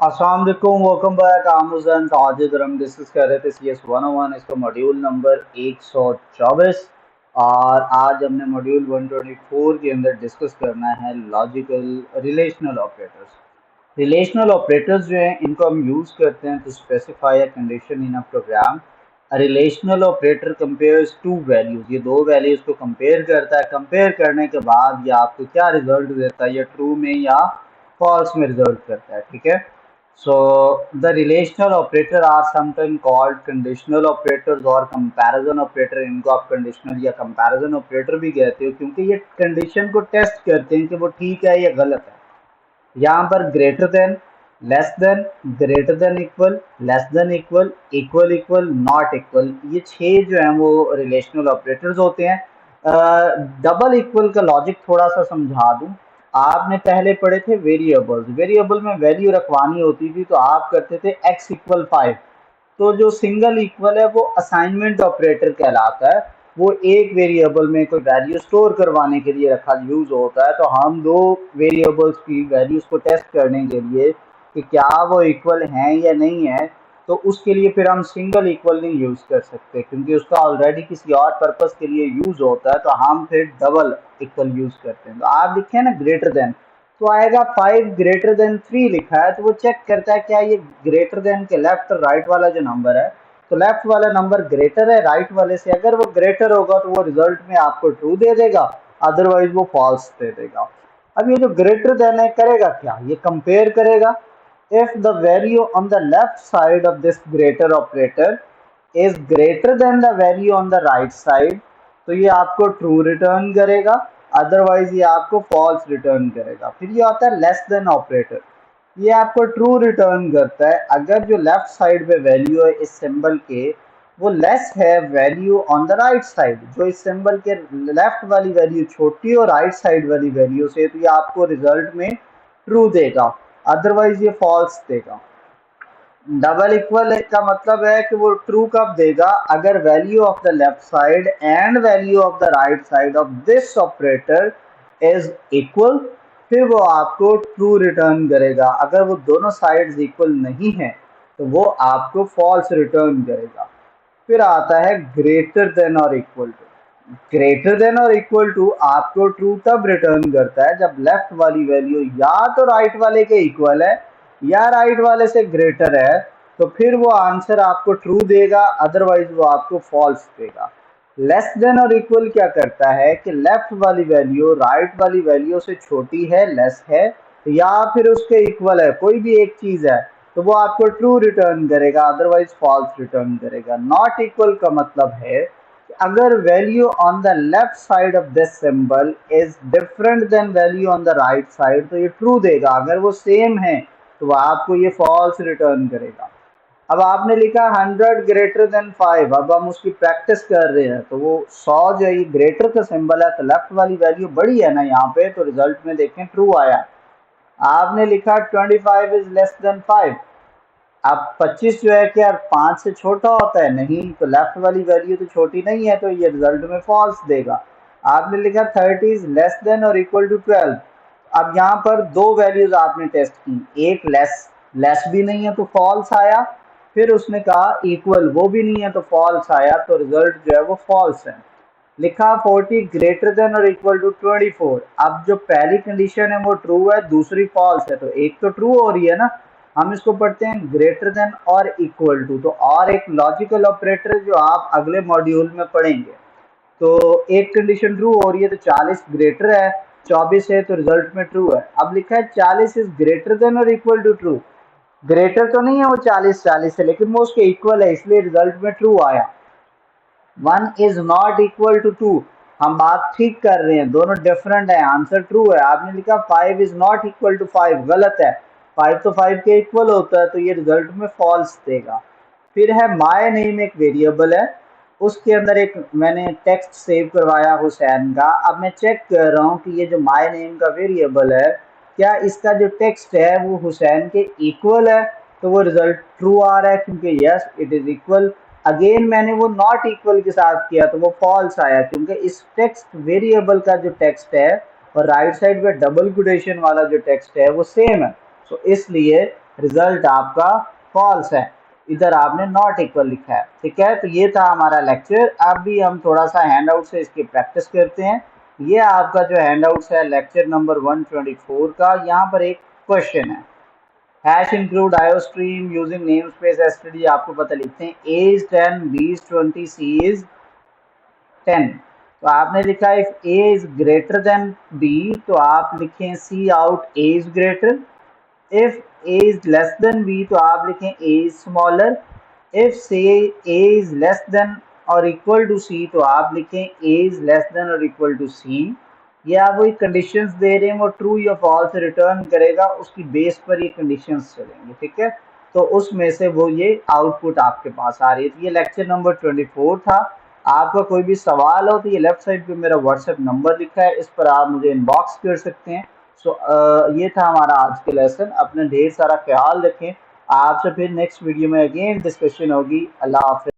अस्सलाम वालेकुम, welcome back. आमुजन आज हम डिस्कस कर रहे थे CS 101, इसका मॉड्यूल नंबर 124। और आज हमने मॉड्यूल 124 के अंदर डिस्कस करना है logical relational operators. Relational operators जो हैं इनको हम यूज़ करते हैं to specify a condition in a program. Relational operator compares two values, ये दो वैल्यूज को कंपेयर करता है। कंपेयर करने के बाद ये आपको क्या रिजल्ट देता है, या ट्रू में या फॉल्स में रिजल्ट करता है। ठीक है। So the relational operator are sometimes called conditional operators और comparison operator। इनको आप conditional या comparison operator भी कहते हो, क्योंकि ये condition को टेस्ट करते हैं कि वो ठीक है या गलत है। यहाँ पर greater than, less than, greater than equal, less than equal, equal equal, not equal, ये छह जो हैं वो relational operators होते हैं। डबल इक्वल का लॉजिक थोड़ा सा समझा दूं। आपने पहले पढ़े थे वेरिएबल्स, वेरिएबल में वैल्यू रखवानी होती थी तो आप करते थे x = 5। तो जो सिंगल इक्वल है वो असाइनमेंट ऑपरेटर कहलाता है। वो एक वेरिएबल में कोई वैल्यू स्टोर करवाने के लिए रखा यूज होता है। तो हम दो वेरिएबल्स की वैल्यूज को टेस्ट करने के लिए कि क्या वो इक्वल हैं या नहीं है, तो उसके लिए फिर हम सिंगल इक्वल नहीं यूज कर सकते, क्योंकि उसका ऑलरेडी किसी और पर्पस के लिए यूज होता है। तो हम फिर डबल इक्वल यूज करते हैं। तो आप लिखे ना ग्रेटर देन, तो आएगा 5 > 3 लिखा है, तो वो चेक करता है क्या ये ग्रेटर देन के लेफ्ट और राइट वाला जो नंबर है, तो लेफ्ट वाला नंबर ग्रेटर है राइट वाले से। अगर वो ग्रेटर होगा तो वो रिजल्ट में आपको ट्रू दे देगा, अदरवाइज वो फॉल्स दे देगा। अब ये जो ग्रेटर देन है करेगा क्या, ये कंपेयर करेगा। if the value on the left side of this greater operator is greater than the value on the right side, तो ये आपको ट्रू रिटर्न करेगा, अदरवाइज ये आपको फॉल्स रिटर्न करेगा। फिर ये आता है लेस देन ऑपरेटर, ये आपको ट्रू रिटर्न करता है अगर जो लेफ्ट साइड पे वैल्यू है इस सिंबल के वो लेस है value on the right side. जो इस सिंबल के लेफ्ट वाली वैल्यू छोटी है और राइट साइड वाली वैल्यू से, तो ये आपको रिजल्ट में ट्रू देगा, अदरवाइज ये फॉल्स देगा। डबल इक्वल का मतलब है कि वो ट्रू कब देगा, अगर value of the left side and value of the right side of this operator is equal, फिर वो आपको ट्रू रिटर्न करेगा। अगर वो दोनों साइड्स इक्वल नहीं है तो वो आपको फॉल्स रिटर्न करेगा। फिर आता है ग्रेटर देन और इक्वल टू। ग्रेटर देन और इक्वल टू आपको ट्रू तब रिटर्न करता है जब लेफ्ट वाली वैल्यू या तो राइट वाले के इक्वल है या राइट वाले से ग्रेटर है, तो फिर वो आंसर आपको ट्रू देगा, अदरवाइज वो आपको फॉल्स देगा। लेस देन और इक्वल क्या करता है कि लेफ्ट वाली वैल्यू राइट वाली वैल्यू से छोटी है, लेस है, या फिर उसके इक्वल है, कोई भी एक चीज है, तो वो आपको ट्रू रिटर्न करेगा, अदरवाइज फॉल्स रिटर्न करेगा। नॉट इक्वल का मतलब है कि अगर value on the left side of this symbol is different than value on the right side, तो ये ट्रू देगा। अगर वो सेम है तो वो आपको ये फॉल्स रिटर्न करेगा। अब आपने लिखा 100 > 5, अब हम उसकी प्रैक्टिस कर रहे हैं। तो वो 100 जो है ये ग्रेटर का सिंबल है, तो लेफ्ट वाली वैल्यू बड़ी है ना यहाँ पे, तो रिजल्ट में देखें ट्रू आया। आपने लिखा 25 इज लेस देन 5, अब 25 जो है क्या 5 से छोटा होता है, नहीं, तो लेफ्ट वाली वैल्यू तो छोटी नहीं है, तो ये रिजल्ट में फॉल्स देगा। आपने लिखा 30 इज लेस देन और इक्वल टू 12, अब यहाँ पर दो वैल्यूज आपने टेस्ट की, एक लेस, लेस भी नहीं है तो फॉल्स आया, फिर उसने कहा इक्वल, वो भी नहीं है तो फॉल्स आया, तो रिजल्ट जो है वो फॉल्स है। लिखा 40 ग्रेटर देन और इक्वल टू 24, अब जो पहली कंडीशन है वो ट्रू है, दूसरी फॉल्स है, तो एक तो ट्रू हो रही है ना। हम इसको पढ़ते हैं ग्रेटर देन और इक्वल टू, तो और एक लॉजिकल ऑपरेटर जो आप अगले मॉड्यूल में पढ़ेंगे। तो एक कंडीशन ट्रू हो रही है तो 40 ग्रेटर है 24 है, तो रिजल्ट में ट्रू है। अब लिखा है 40 इज ग्रेटर देन और इक्वल टू ट्रू, ग्रेटर तो नहीं है वो 40 है, लेकिन वो उसके इक्वल है, इसलिए रिजल्ट में ट्रू आया। 1 इज नॉट इक्वल टू 2, हम बात ठीक कर रहे हैं, दोनों डिफरेंट है, आंसर ट्रू है। आपने लिखा 5 इज नॉट इक्वल टू 5, गलत है, 5 तो 5 के इक्वल होता है, तो ये रिजल्ट में फॉल्स देगा। फिर है माय नेम, एक वेरिएबल है, उसके अंदर एक मैंने टेक्स्ट सेव करवाया हुसैन का। अब मैं चेक कर रहा हूँ कि ये जो माय नेम का वेरिएबल है, क्या इसका जो टेक्स्ट है वो हुसैन के इक्वल है, तो वो रिजल्ट ट्रू आ रहा है, क्योंकि yes it is equal. Again मैंने वो नॉट इक्वल के साथ किया तो वो फॉल्स आया, क्योंकि इस टेक्स्ट वेरिएबल का जो टेक्स्ट है और राइट साइड पे डबल कोटेशन वाला जो टेक्स्ट है वो सेम है, तो इसलिए रिजल्ट आपका फॉल्स है, इधर आपने नॉट इक्वल लिखा है। ठीक है, तो ये था हमारा लेक्चर। अब भी हम थोड़ा सा हैंड आउट से इसकी प्रैक्टिस करते हैं। ये आपका जो हैंड आउट है लेक्चर नंबर 124 का, यहाँ पर एक क्वेश्चन है, hash include iostream using namespace STD. आपको पता लिखते हैं a is 10, b is 20, c is 10। तो आपने लिखा if a is greater than b, तो आप लिखें c out a is greater. If a is less than b, तो आप लिखें a is smaller. If say a is less then और इक्वल टू सी, तो आप लिखें ए इज लेस देन और इक्वल टू सी। ये आप वही कंडीशंस दे रहे हैं, वो ट्रू या फॉल्स रिटर्न करेगा, उसकी बेस पर ये कंडीशंस चलेंगे। ठीक है, तो उसमें से वो ये आउटपुट आपके पास आ रही है। तो ये लेक्चर नंबर 24 था। आपका कोई भी सवाल हो तो ये लेफ्ट साइड पे मेरा व्हाट्सएप नंबर लिखा है, इस पर आप मुझे इनबॉक्स कर सकते हैं। सो ये था हमारा आज के लेसन। अपना ढेर सारा ख्याल रखें। आपसे फिर नेक्स्ट वीडियो में अगेन डिस्कशन होगी। अल्लाह हाफिज़।